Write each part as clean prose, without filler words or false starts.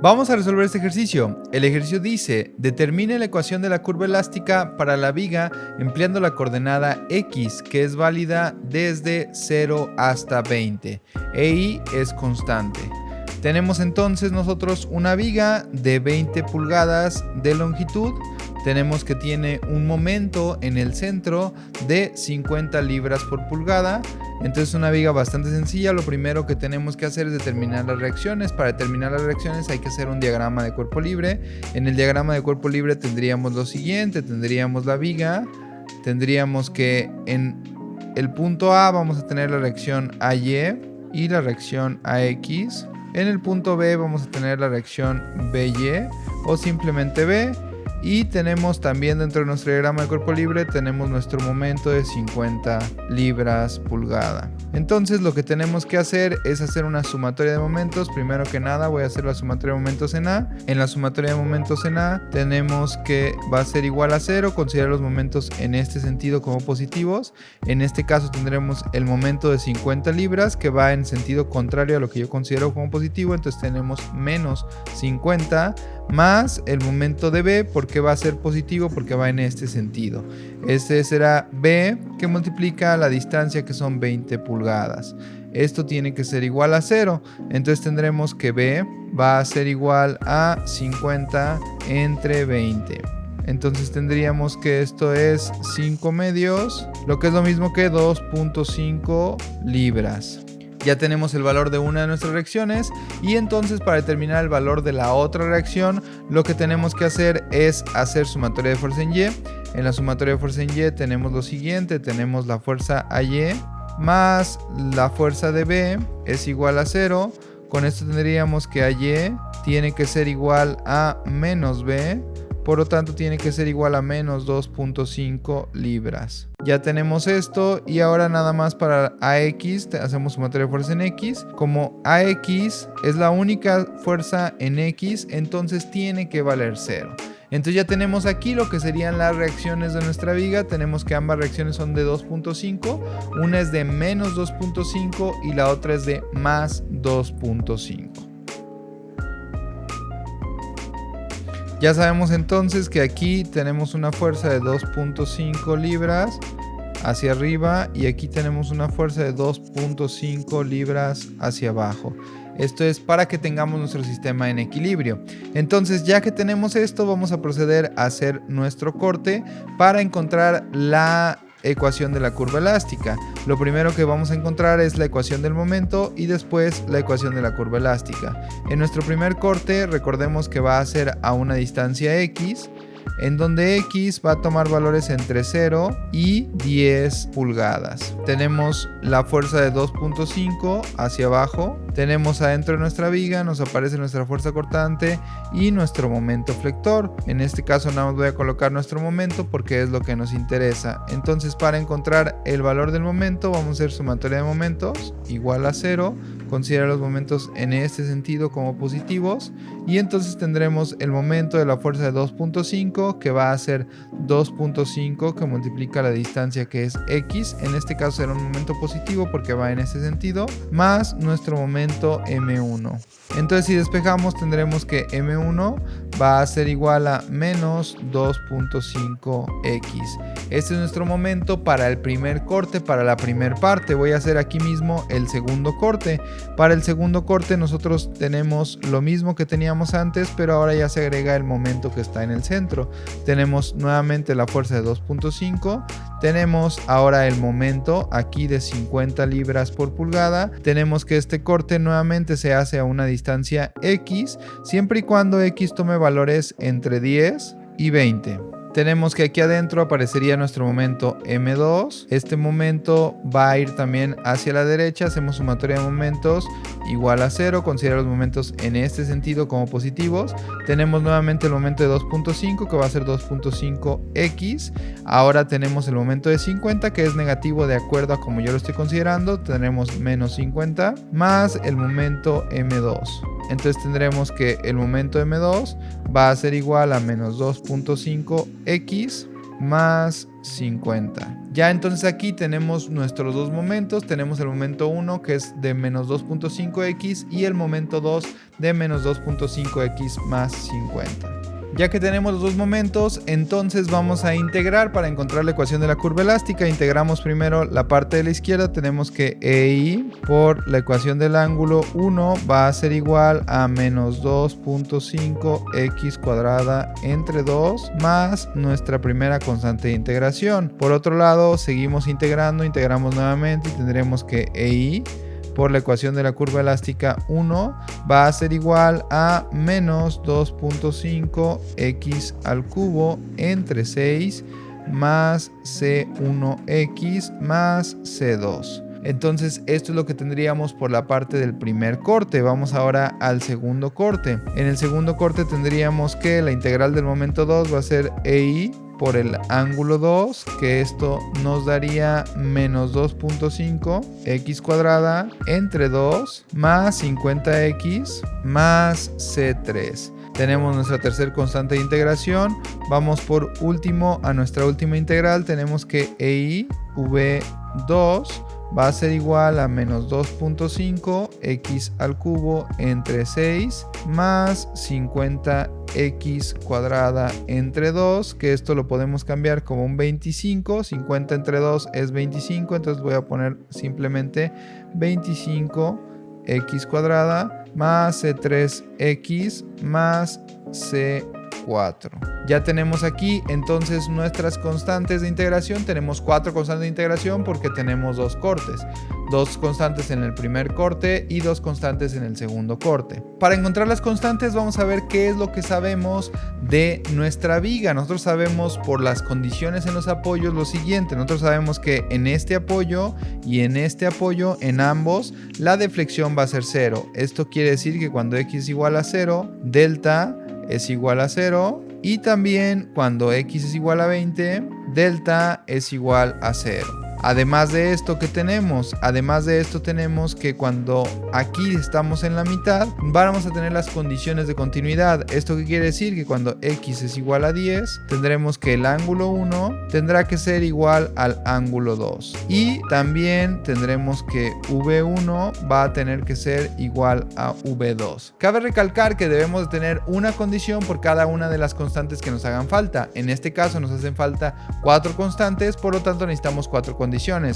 Vamos a resolver este ejercicio. El ejercicio dice, determine la ecuación de la curva elástica para la viga empleando la coordenada x, que es válida desde 0 hasta 20, e y es constante. Tenemos entonces nosotros una viga de 20 pulgadas de longitud. Tenemos que tiene un momento en el centro de 50 libras por pulgada. Entonces una viga bastante sencilla. Lo primero que tenemos que hacer es determinar las reacciones. Para determinar las reacciones hay que hacer un diagrama de cuerpo libre. En el diagrama de cuerpo libre tendríamos lo siguiente. Tendríamos la viga. Tendríamos que en el punto A vamos a tener la reacción AY y la reacción AX. En el punto B vamos a tener la reacción BY o simplemente B. Y tenemos también dentro de nuestro diagrama de cuerpo libre, tenemos nuestro momento de 50 libras pulgada. Entonces lo que tenemos que hacer es hacer una sumatoria de momentos. Primero que nada voy a hacer la sumatoria de momentos en A. En la sumatoria de momentos en A tenemos que va a ser igual a 0. Considerar los momentos en este sentido como positivos. En este caso tendremos el momento de 50 libras que va en sentido contrario a lo que yo considero como positivo. Entonces tenemos menos 50 más el momento de B, porque va a ser positivo, porque va en este sentido. Este será B, que multiplica la distancia, que son 20 pulgadas. Esto tiene que ser igual a 0. Entonces tendremos que B va a ser igual a 50 entre 20. Entonces tendríamos que esto es 5 medios, lo que es lo mismo que 2.5 libras. Ya tenemos el valor de una de nuestras reacciones y entonces para determinar el valor de la otra reacción lo que tenemos que hacer es hacer sumatoria de fuerza en Y. En la sumatoria de fuerza en Y tenemos lo siguiente, tenemos la fuerza AY más la fuerza de B es igual a 0. Con esto tendríamos que AY tiene que ser igual a menos B. Por lo tanto tiene que ser igual a menos 2.5 libras. Ya tenemos esto y ahora nada más para AX hacemos sumatoria de fuerza en X. Como AX es la única fuerza en X, entonces tiene que valer 0. Entonces ya tenemos aquí lo que serían las reacciones de nuestra viga. Tenemos que ambas reacciones son de 2.5. Una es de menos 2.5 y la otra es de más 2.5. Ya sabemos entonces que aquí tenemos una fuerza de 2.5 libras hacia arriba y aquí tenemos una fuerza de 2.5 libras hacia abajo. Esto es para que tengamos nuestro sistema en equilibrio. Entonces ya que tenemos esto vamos a proceder a hacer nuestro corte para encontrar la ecuación de la curva elástica. Lo primero que vamos a encontrar es la ecuación del momento y después la ecuación de la curva elástica. En nuestro primer corte recordemos que va a ser a una distancia x, en donde x va a tomar valores entre 0 y 10 pulgadas. Tenemos la fuerza de 2.5 hacia abajo, tenemos adentro de nuestra viga, nos aparece nuestra fuerza cortante y nuestro momento flector. En este caso nada más voy a colocar nuestro momento porque es lo que nos interesa. Entonces para encontrar el valor del momento vamos a hacer sumatoria de momentos igual a 0. Considera los momentos en este sentido como positivos y entonces tendremos el momento de la fuerza de 2.5 que va a ser 2.5 que multiplica la distancia que es x. En este caso será un momento positivo porque va en este sentido, más nuestro momento m1. Entonces si despejamos tendremos que m1 va a ser igual a menos 2.5x. Este es nuestro momento para el primer corte, para la primera parte. Voy a hacer aquí mismo el segundo corte. Para el segundo corte nosotros tenemos lo mismo que teníamos antes, pero ahora ya se agrega el momento que está en el centro. Tenemos nuevamente la fuerza de 2.5. Tenemos ahora el momento aquí de 50 libras por pulgada. Tenemos que este corte nuevamente se hace a una distancia x, siempre y cuando x tome valores entre 10 y 20. Tenemos que aquí adentro aparecería nuestro momento M2. Este momento va a ir también hacia la derecha. Hacemos sumatoria de momentos igual a 0. Considera los momentos en este sentido como positivos. Tenemos nuevamente el momento de 2.5 que va a ser 2.5x. Ahora tenemos el momento de 50 que es negativo de acuerdo a como yo lo estoy considerando. Tenemos menos 50 más el momento M2. Entonces tendremos que el momento M2 va a ser igual a menos 2.5x más 50. Ya entonces aquí tenemos nuestros dos momentos. Tenemos el momento 1 que es de menos 2.5x y el momento 2 de menos 2.5x más 50. Ya que tenemos los dos momentos, entonces vamos a integrar para encontrar la ecuación de la curva elástica. Integramos primero la parte de la izquierda. Tenemos que EI por la ecuación del ángulo 1 va a ser igual a menos 2.5x cuadrada entre 2 más nuestra primera constante de integración. Por otro lado, seguimos integrando, integramos nuevamente y tendremos que EI por la ecuación de la curva elástica 1 va a ser igual a menos 2.5x al cubo entre 6 más C1x más C2. Entonces esto es lo que tendríamos por la parte del primer corte. Vamos ahora al segundo corte. En el segundo corte tendríamos que la integral del momento 2 va a ser EI por el ángulo 2, que esto nos daría menos 2.5x cuadrada entre 2 más 50x más C3. Tenemos nuestra tercera constante de integración. Vamos por último a nuestra última integral. Tenemos que EI V2 va a ser igual a menos 2.5x al cubo entre 6 más 50x cuadrada entre 2, que esto lo podemos cambiar como un 25. 50 entre 2 es 25, entonces voy a poner simplemente 25x cuadrada más C3x más C4. Ya tenemos aquí entonces nuestras constantes de integración. Tenemos 4 constantes de integración porque tenemos dos cortes. 2 constantes en el primer corte y 2 constantes en el segundo corte. Para encontrar las constantes vamos a ver qué es lo que sabemos de nuestra viga. Nosotros sabemos por las condiciones en los apoyos lo siguiente. Nosotros sabemos que en este apoyo y en este apoyo, en ambos, la deflexión va a ser 0. Esto quiere decir que cuando x es igual a 0, delta es igual a 0. Y también cuando x es igual a 20, delta es igual a 0. Además de esto, ¿qué tenemos? Además de esto tenemos que cuando aquí estamos en la mitad, vamos a tener las condiciones de continuidad. ¿Esto qué quiere decir? Que cuando x es igual a 10, tendremos que el ángulo 1 tendrá que ser igual al ángulo 2. Y también tendremos que V1 va a tener que ser igual a V2. Cabe recalcar que debemos de tener una condición por cada una de las constantes que nos hagan falta. En este caso nos hacen falta 4 constantes, por lo tanto necesitamos 4 condiciones.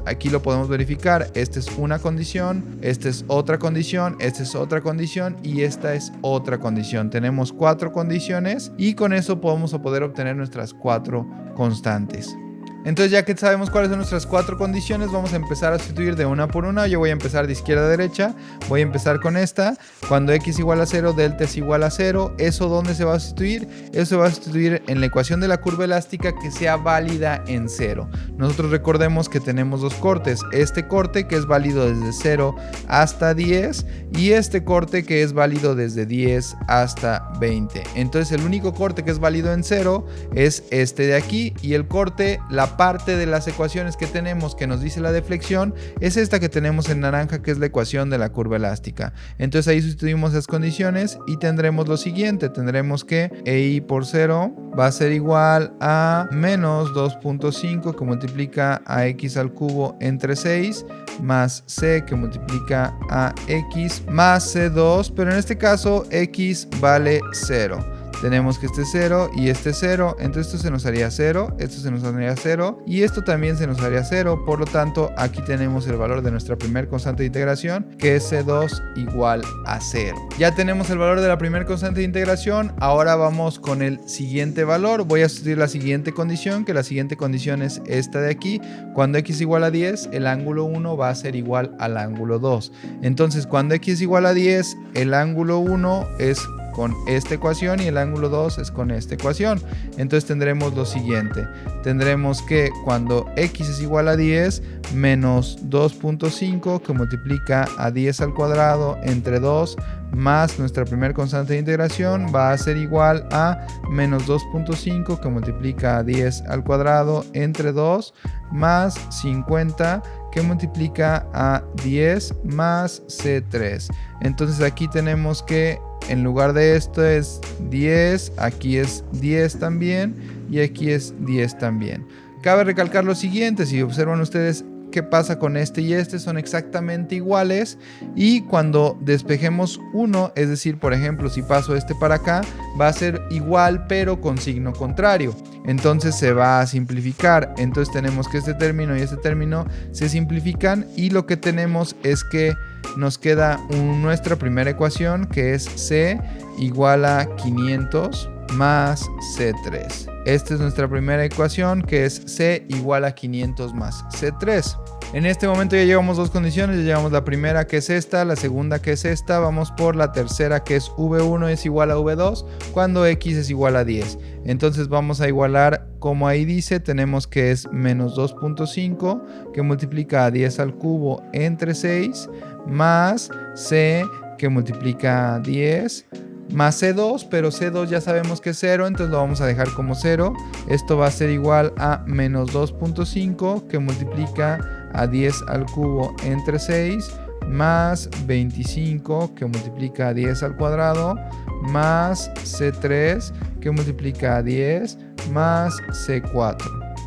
Aquí lo podemos verificar. Esta es una condición, esta es otra condición, esta es otra condición y esta es otra condición. Tenemos 4 condiciones y con eso podemos poder obtener nuestras 4 constantes. Entonces, ya que sabemos cuáles son nuestras 4 condiciones, vamos a empezar a sustituir de una por una. Yo voy a empezar de izquierda a derecha. Voy a empezar con esta. Cuando x es igual a 0, delta es igual a 0. ¿Eso dónde se va a sustituir? Eso se va a sustituir en la ecuación de la curva elástica que sea válida en 0. Nosotros recordemos que tenemos dos cortes. Este corte que es válido desde 0 hasta 10 y este corte que es válido desde 10 hasta 20. Entonces, el único corte que es válido en 0 es este de aquí y el corte, la parte de las ecuaciones que tenemos que nos dice la deflexión es esta que tenemos en naranja, que es la ecuación de la curva elástica. Entonces ahí sustituimos las condiciones y tendremos lo siguiente. Tendremos que EI por 0 va a ser igual a menos 2.5 que multiplica a x al cubo entre 6 más c que multiplica a x más c2, pero en este caso x vale 0. Tenemos que este 0 y este 0, entonces esto se nos haría 0, esto se nos haría 0 y esto también se nos haría 0. Por lo tanto, aquí tenemos el valor de nuestra primera constante de integración, que es C2 igual a 0. Ya tenemos el valor de la primera constante de integración. Ahora vamos con el siguiente valor. Voy a sustituir la siguiente condición, que la siguiente condición es esta de aquí. Cuando x es igual a 10, el ángulo 1 va a ser igual al ángulo 2. Entonces, cuando x es igual a 10, el ángulo 1 es con esta ecuación y el ángulo 2 es con esta ecuación. Entonces tendremos lo siguiente. Tendremos que cuando x es igual a 10 menos 2.5 que multiplica a 10 al cuadrado entre 2 más nuestra primera constante de integración va a ser igual a menos 2.5 que multiplica a 10 al cuadrado entre 2 más 50 que multiplica a 10 más C3. Entonces aquí tenemos que en lugar de esto es 10, aquí es 10 también y aquí es 10 también. Cabe recalcar lo siguiente, si observan ustedes qué pasa con este y este, son exactamente iguales, y cuando despejemos uno, es decir, por ejemplo, si paso este para acá, va a ser igual pero con signo contrario, entonces se va a simplificar. Entonces tenemos que este término y este término se simplifican y lo que tenemos es que nos queda nuestra primera ecuación, que es C igual a 500 más C3. Esta es nuestra primera ecuación, que es C igual a 500 más C3. En este momento ya llevamos dos condiciones, ya llevamos la primera, que es esta, la segunda, que es esta, vamos por la tercera, que es V1 es igual a V2 cuando X es igual a 10. Entonces vamos a igualar, como ahí dice, tenemos que es menos 2.5 que multiplica a 10 al cubo entre 6 más C que multiplica a 10 más C2, pero C2 ya sabemos que es 0, entonces lo vamos a dejar como 0. Esto va a ser igual a menos 2.5 que multiplica a 10 al cubo entre 6 más 25 que multiplica a 10 al cuadrado más C3 que multiplica a 10 más C4.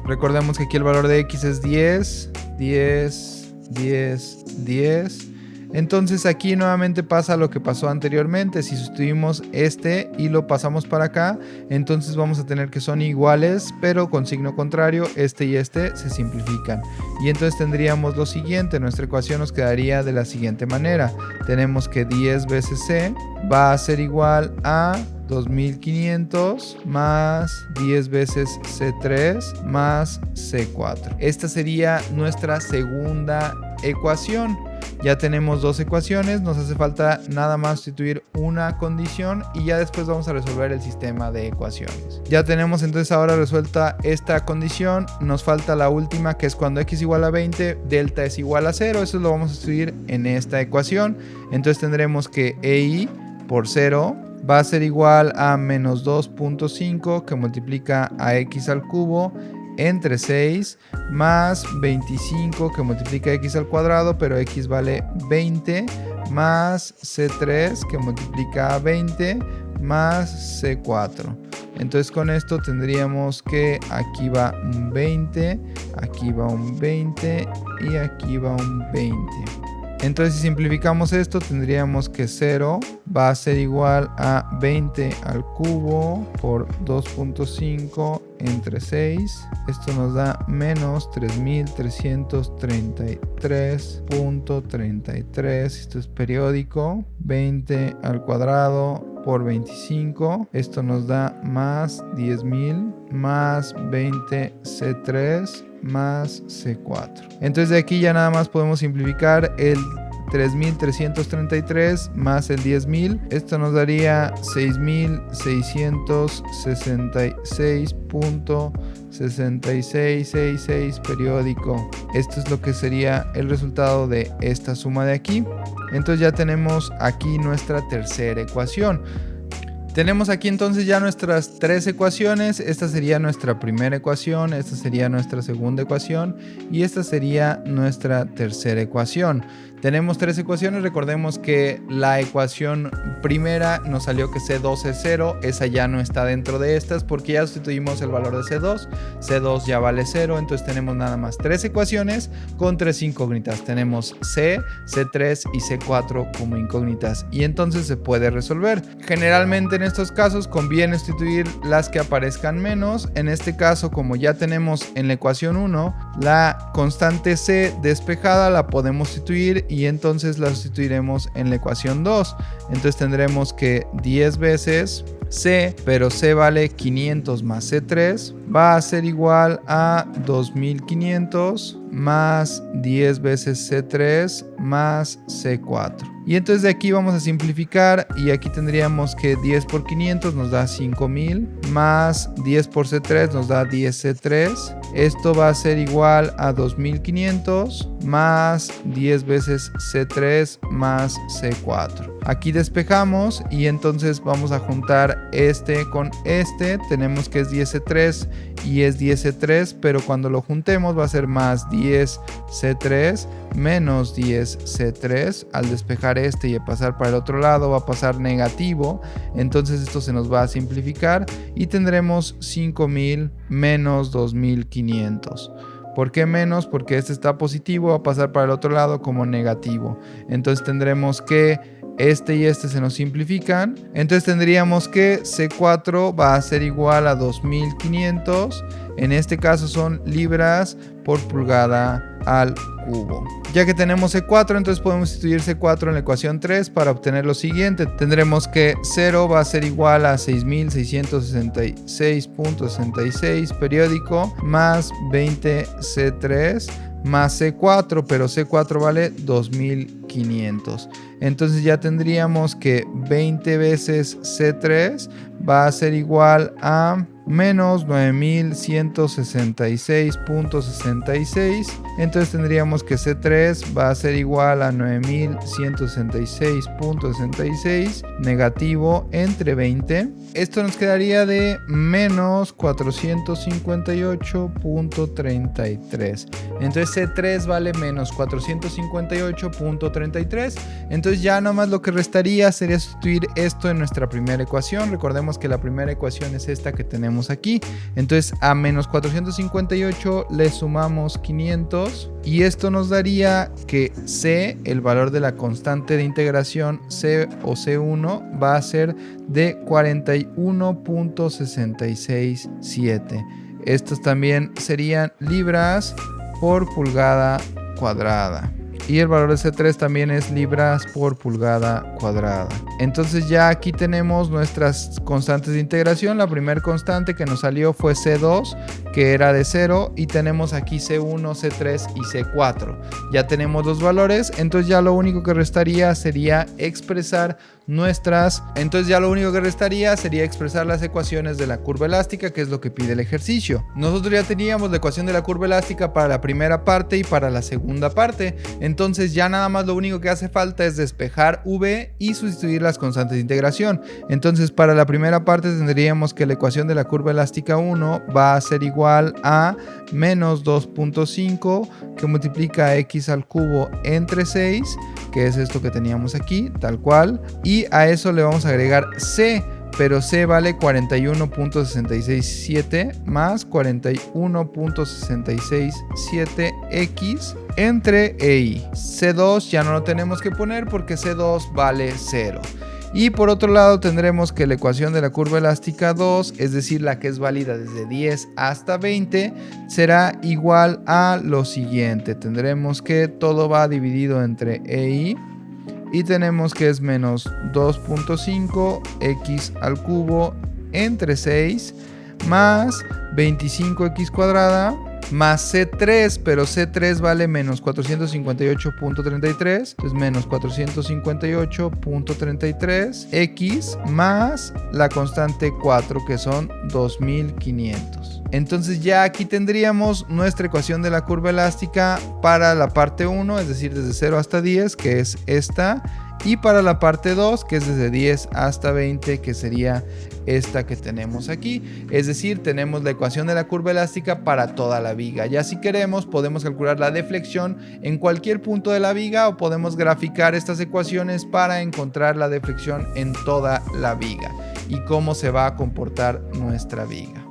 Recordemos que aquí el valor de X es 10, 10, 10, 10. Entonces aquí nuevamente pasa lo que pasó anteriormente. Si sustituimos este y lo pasamos para acá, entonces vamos a tener que son iguales pero con signo contrario. Este y este se simplifican y entonces tendríamos lo siguiente. Nuestra ecuación nos quedaría de la siguiente manera. Tenemos que 10 veces C va a ser igual a 2500 más 10 veces C3 más C4. Esta sería nuestra segunda ecuación. Ya tenemos dos ecuaciones, nos hace falta nada más sustituir una condición y ya después vamos a resolver el sistema de ecuaciones. Ya tenemos entonces ahora resuelta esta condición, nos falta la última, que es cuando X igual a 20, delta es igual a 0, eso lo vamos a sustituir en esta ecuación. Entonces tendremos que EI por 0 va a ser igual a menos 2.5 que multiplica a X al cubo entre 6 más 25 que multiplica X al cuadrado, pero X vale 20, más C3 que multiplica a 20 más C4. Entonces con esto tendríamos que aquí va un 20, aquí va un 20 y aquí va un 20. Entonces si simplificamos esto tendríamos que 0 va a ser igual a 20 al cubo por 2.5 entre 6. Esto nos da menos 3333.33. Esto es periódico. 20 al cuadrado por 25. Esto nos da más 10.000 más 20 C3 más C4. Entonces de aquí ya nada más podemos simplificar el 3.333 más el 10.000. Esto nos daría 6.666.6666 periódico. Esto es lo que sería el resultado de esta suma de aquí. Entonces ya tenemos aquí nuestra tercera ecuación. Tenemos aquí entonces ya nuestras tres ecuaciones. Esta sería nuestra primera ecuación, esta sería nuestra segunda ecuación y esta sería nuestra tercera ecuación. Tenemos tres ecuaciones, recordemos que la ecuación primera nos salió que C2 es 0, esa ya no está dentro de estas porque ya sustituimos el valor de C2, C2 ya vale 0, entonces tenemos nada más tres ecuaciones con tres incógnitas, tenemos C, C3 y C4 como incógnitas y entonces se puede resolver. Generalmente en estos casos conviene sustituir las que aparezcan menos, en este caso como ya tenemos en la ecuación 1 la constante C despejada la podemos sustituir y entonces la sustituiremos en la ecuación 2. Entonces tendremos que 10 veces C, pero C vale 500 más C3, va a ser igual a 2500 más 10 veces C3 más C4. Y entonces de aquí vamos a simplificar y aquí tendríamos que 10 por 500 nos da 5000 más 10 por C3 nos da 10 C3. Esto va a ser igual a 2500 más 10 veces C3 más C4. Aquí despejamos y entonces vamos a juntar este con este. Tenemos que es 10C3 y es 10C3, pero cuando lo juntemos va a ser más 10C3 menos 10C3. Al despejar este y pasar para el otro lado va a pasar negativo. Entonces esto se nos va a simplificar y tendremos 5000 menos 2500. ¿Por qué menos? Porque este está positivo, va a pasar para el otro lado como negativo. Entonces tendremos que este y este se nos simplifican. Entonces tendríamos que C4 va a ser igual a 2500. En este caso son libras por pulgada al cubo. Ya que tenemos C4, entonces podemos sustituir C4 en la ecuación 3 para obtener lo siguiente. Tendremos que 0 va a ser igual a 6666.66 periódico más 20C3 más C4, pero C4 vale 2500. Entonces ya tendríamos que 20 veces C3 va a ser igual a menos 9166.66. Entonces tendríamos que C3 va a ser igual a 9166.66 negativo entre 20. Esto nos quedaría de menos 458.33. Entonces C3 vale menos 458.33. Entonces ya nomás lo que restaría sería sustituir esto en nuestra primera ecuación. Recordemos que la primera ecuación es esta que tenemos aquí. Entonces a menos 458 le sumamos 500 y esto nos daría que C, el valor de la constante de integración C o C1 va a ser de 41.667. Estos también serían libras por pulgada cuadrada. Y el valor de C3 también es libras por pulgada cuadrada. Entonces ya aquí tenemos nuestras constantes de integración. La primera constante que nos salió fue C2, que era de 0. Y tenemos aquí C1, C3 y C4. Ya tenemos los valores. Entonces ya lo único que restaría sería expresar las ecuaciones de la curva elástica, que es lo que pide el ejercicio. Nosotros ya teníamos la ecuación de la curva elástica para la primera parte y para la segunda parte. Entonces ya nada más lo único que hace falta es despejar V y sustituir las constantes de integración. Entonces para la primera parte tendríamos que la ecuación de la curva elástica 1 va a ser igual a menos 2.5 que multiplica x al cubo entre 6, que es esto que teníamos aquí, tal cual. Y a eso le vamos a agregar C, pero C vale 41.667 más 41.667x entre EI. C2 ya no lo tenemos que poner porque C2 vale 0. Y por otro lado tendremos que la ecuación de la curva elástica 2, es decir, la que es válida desde 10 hasta 20, será igual a lo siguiente. Tendremos que todo va dividido entre EI y tenemos que es menos 2.5 x al cubo entre 6 más 25x cuadrada más C3, pero C3 vale menos 458.33, entonces menos 458.33 x más la constante 4, que son 2500. Entonces ya aquí tendríamos nuestra ecuación de la curva elástica para la parte 1, es decir, desde 0 hasta 10, que es esta, y para la parte 2, que es desde 10 hasta 20, que sería esta que tenemos aquí. Es decir, tenemos la ecuación de la curva elástica para toda la viga. Ya si queremos podemos calcular la deflexión en cualquier punto de la viga o podemos graficar estas ecuaciones para encontrar la deflexión en toda la viga y cómo se va a comportar nuestra viga.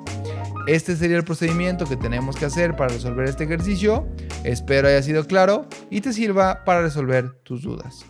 Este sería el procedimiento que tenemos que hacer para resolver este ejercicio. Espero haya sido claro y te sirva para resolver tus dudas.